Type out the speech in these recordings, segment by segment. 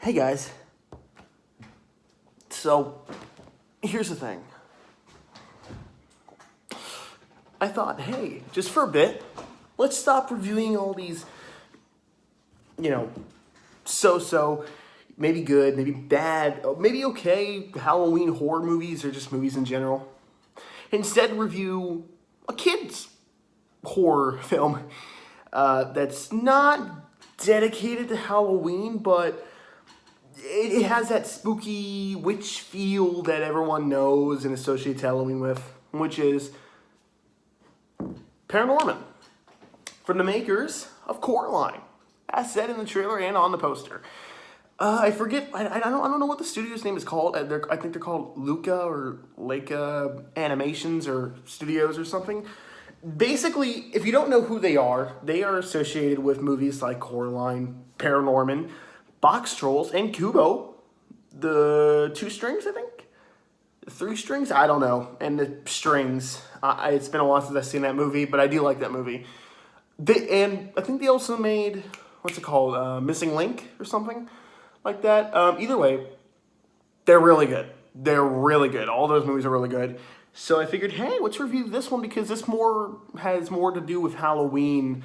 Hey guys. So, here's the thing. I thought, hey, just for a bit, let's stop reviewing all these, you know, so, maybe good, maybe bad, maybe okay Halloween horror movies or just movies in general. Instead, review a kid's horror film that's not dedicated to Halloween, but it has that spooky witch feel that everyone knows and associates Halloween with, which is Paranorman, from the makers of Coraline, as said in the trailer and on the poster. I forget. I don't know what the studio's name is called. I think they're called Luca or Leica Animations or Studios or something. Basically, if you don't know who they are associated with movies like Coraline, Paranorman, Box Trolls, and Kubo. The 2 strings, I think? 3 strings? I don't know. And the strings. It's been a while since I've seen that movie, but I do like that movie. And I think they also made, what's it called? Missing Link or something like that. Either way, they're really good. They're really good. All those movies are really good. So I figured, hey, let's review this one because this has more to do with Halloween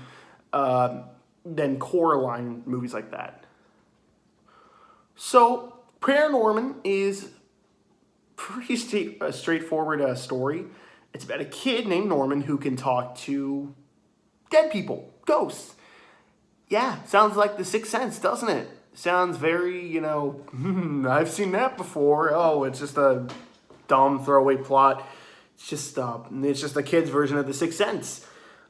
than Coraline movies like that. So, Paranorman is pretty straightforward story. It's about a kid named Norman who can talk to dead people, ghosts. Yeah, sounds like The Sixth Sense, doesn't it? Sounds very, I've seen that before. Oh, it's just a dumb throwaway plot. It's just a kid's version of The Sixth Sense.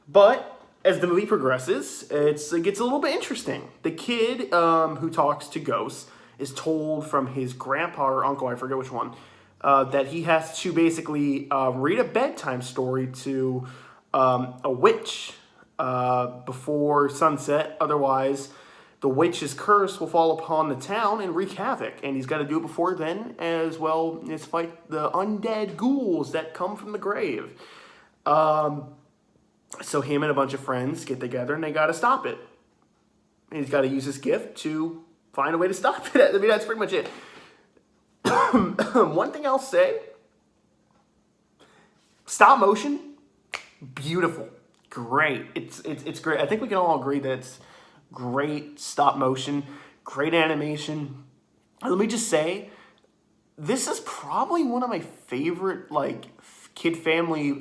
But as the movie progresses, it gets a little bit interesting. The kid who talks to ghosts is told from his grandpa or uncle, I forget which one, that he has to basically read a bedtime story to a witch before sunset. Otherwise, the witch's curse will fall upon the town and wreak havoc. And he's got to do it before then, as well as fight the undead ghouls that come from the grave. So him and a bunch of friends get together and they got to stop it. And he's got to use his gift to find a way to stop it. I mean, that's pretty much it. One thing I'll say, stop motion, beautiful, great. It's great. I think we can all agree that it's great stop motion, great animation. And let me just say, this is probably one of my favorite kid family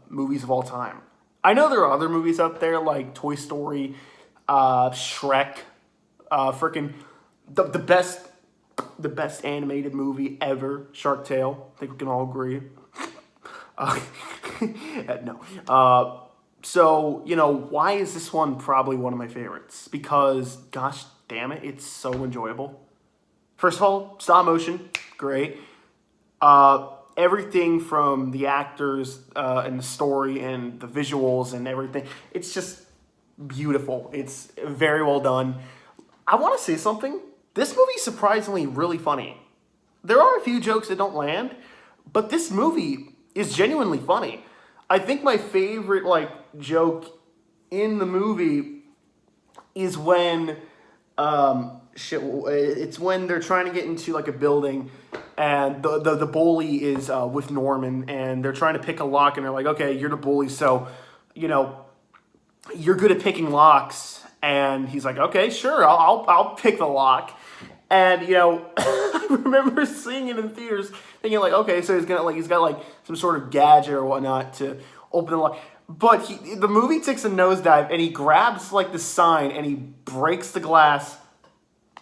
movies of all time. I know there are other movies out there like Toy Story, Shrek, freaking the best animated movie ever, Shark Tale. I think we can all agree. No. So, why is this one probably one of my favorites? Because, gosh damn it, it's so enjoyable. First of all, stop motion, great. Everything from the actors and the story and the visuals and everything, it's just beautiful. It's very well done. I want to say something. This movie's surprisingly really funny. There are a few jokes that don't land, but this movie is genuinely funny. I think my favorite joke in the movie is when it's when they're trying to get into a building and the bully is with Norman and they're trying to pick a lock and they're like, okay, you're the bully, so you're good at picking locks. And he's like, okay, sure, I'll pick the lock. And I remember seeing it in theaters, thinking okay, so he's got some sort of gadget or whatnot to open the lock. But the movie takes a nosedive and he grabs the sign and he breaks the glass,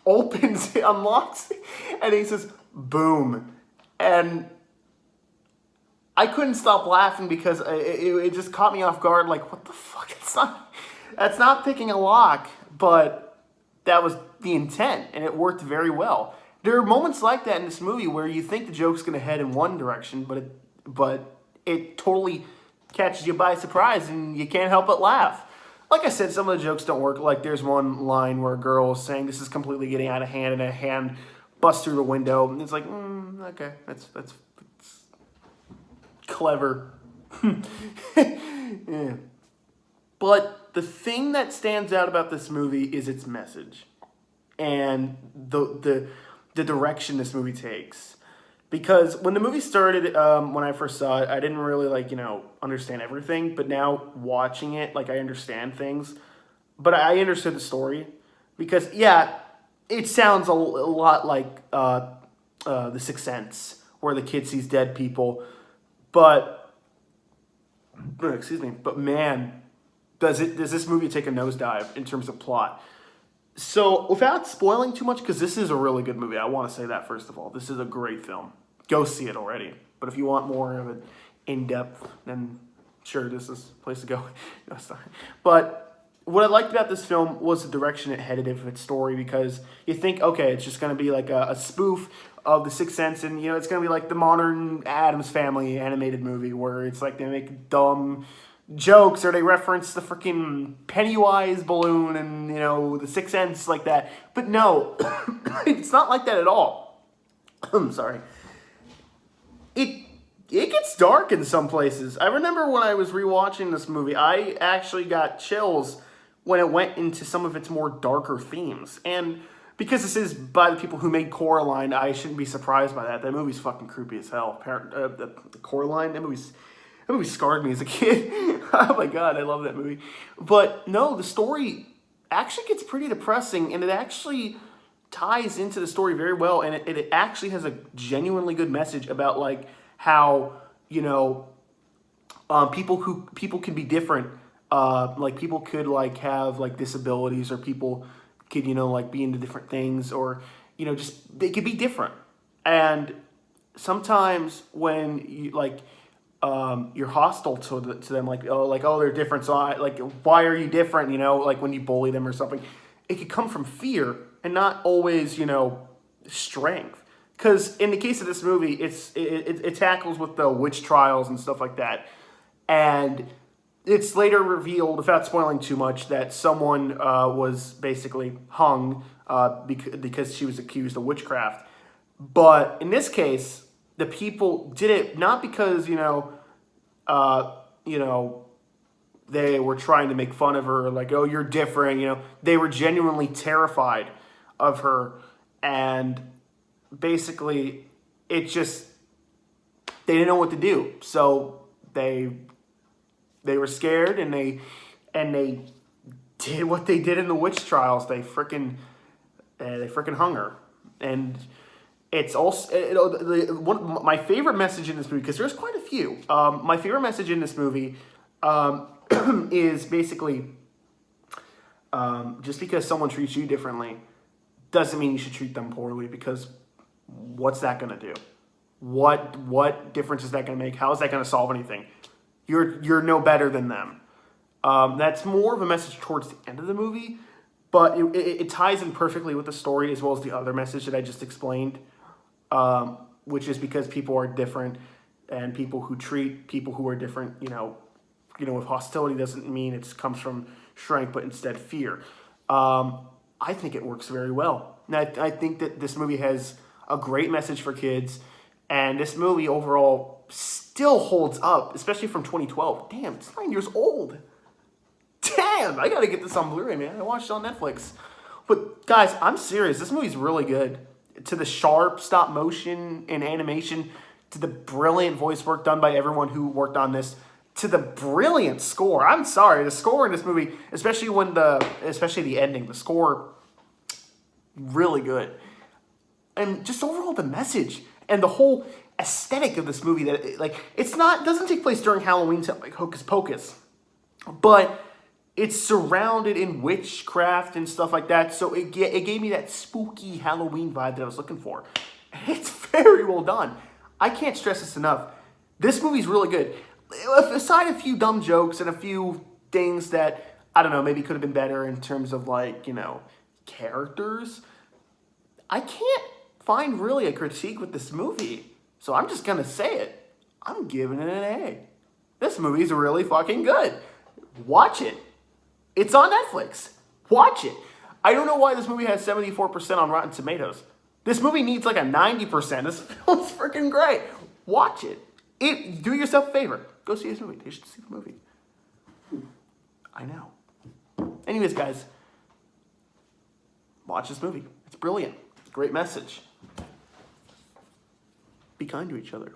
opens it, unlocks it, and he says, boom. And I couldn't stop laughing because it just caught me off guard. What the fuck? That's not picking a lock, but that was the intent, and it worked very well. There are moments like that in this movie where you think the joke's going to head in one direction, but it totally catches you by surprise, and you can't help but laugh. Like I said, some of the jokes don't work. There's one line where a girl is saying this is completely getting out of hand, and a hand busts through the window, and it's okay, that's clever. Yeah. But the thing that stands out about this movie is its message. and the direction this movie takes. Because when the movie started, when I first saw it, I didn't really understand everything. But now watching it, I understand things. But I understood the story because it sounds a lot like The Sixth Sense, where the kid sees dead people. But excuse me. But man, does this movie take a nosedive in terms of plot? So, without spoiling too much, because this is a really good movie, I want to say that first of all. This is a great film. Go see it already. But if you want more of it in depth, then sure, this is the place to go. No, it's not. But what I liked about this film was the direction it headed of its story, because you think, okay, it's just going to be like a spoof of The Sixth Sense, and it's going to be like the modern Addams Family animated movie where it's like they make dumb jokes or they reference the freaking Pennywise balloon and The Sixth Sense like that. But no, it's not like that at all. I'm sorry. It gets dark in some places. I remember when I was rewatching this movie, I actually got chills when it went into some of its more darker themes. And because this is by the people who made Coraline, I shouldn't be surprised by that. That movie's fucking creepy as hell. The Coraline, that movie scarred me as a kid. Oh my god, I love that movie. But no, the story actually gets pretty depressing, and it actually ties into the story very well, and it actually has a genuinely good message about how people can be different. People could have disabilities, or people could be into different things, or just they could be different. And sometimes when you you're hostile to them, oh, they're different, so why are you different, when you bully them or something, it could come from fear and not always strength. Because in the case of this movie, it tackles with the witch trials and stuff like that, and it's later revealed, without spoiling too much, that someone was basically hung because she was accused of witchcraft. But in this case, the people did it not because they were trying to make fun of her, oh, you're different. They were genuinely terrified of her, and basically, they didn't know what to do, so they were scared, and they did what they did in the witch trials. They freaking hung her. And it's also my favorite message in this movie, because there's quite a few. My favorite message in this movie is basically just because someone treats you differently doesn't mean you should treat them poorly, because what's that going to do? What difference is that going to make? How is that going to solve anything? You're no better than them. That's more of a message towards the end of the movie, but it ties in perfectly with the story, as well as the other message that I just explained, which is because people are different, and people who treat people who are different, with hostility doesn't mean it comes from strength, but instead fear. I think it works very well. And I think that this movie has a great message for kids, and this movie overall still holds up, especially from 2012. Damn, it's 9 years old. Damn, I gotta get this on Blu-ray, man. I watched it on Netflix. But guys, I'm serious. This movie's really good. To the sharp stop motion and animation, to the brilliant voice work done by everyone who worked on this, to the brilliant score. I'm sorry, the score in this movie, especially the ending, the score, really good. And just overall the message and the whole aesthetic of this movie, that it doesn't take place during Halloween time, like Hocus Pocus, but it's surrounded in witchcraft and stuff like that. So it gave me that spooky Halloween vibe that I was looking for. It's very well done. I can't stress this enough. This movie's really good. Aside a few dumb jokes and a few things that, I don't know, maybe could have been better in terms of characters, I can't find really a critique with this movie. So I'm just going to say it. I'm giving it an A. This movie's really fucking good. Watch it. It's on Netflix. Watch it. I don't know why this movie has 74% on Rotten Tomatoes. This movie needs a 90%. This film's freaking great. Watch it. Do yourself a favor. Go see this movie. You should see the movie. I know. Anyways, guys, watch this movie. It's brilliant. Great message. Be kind to each other.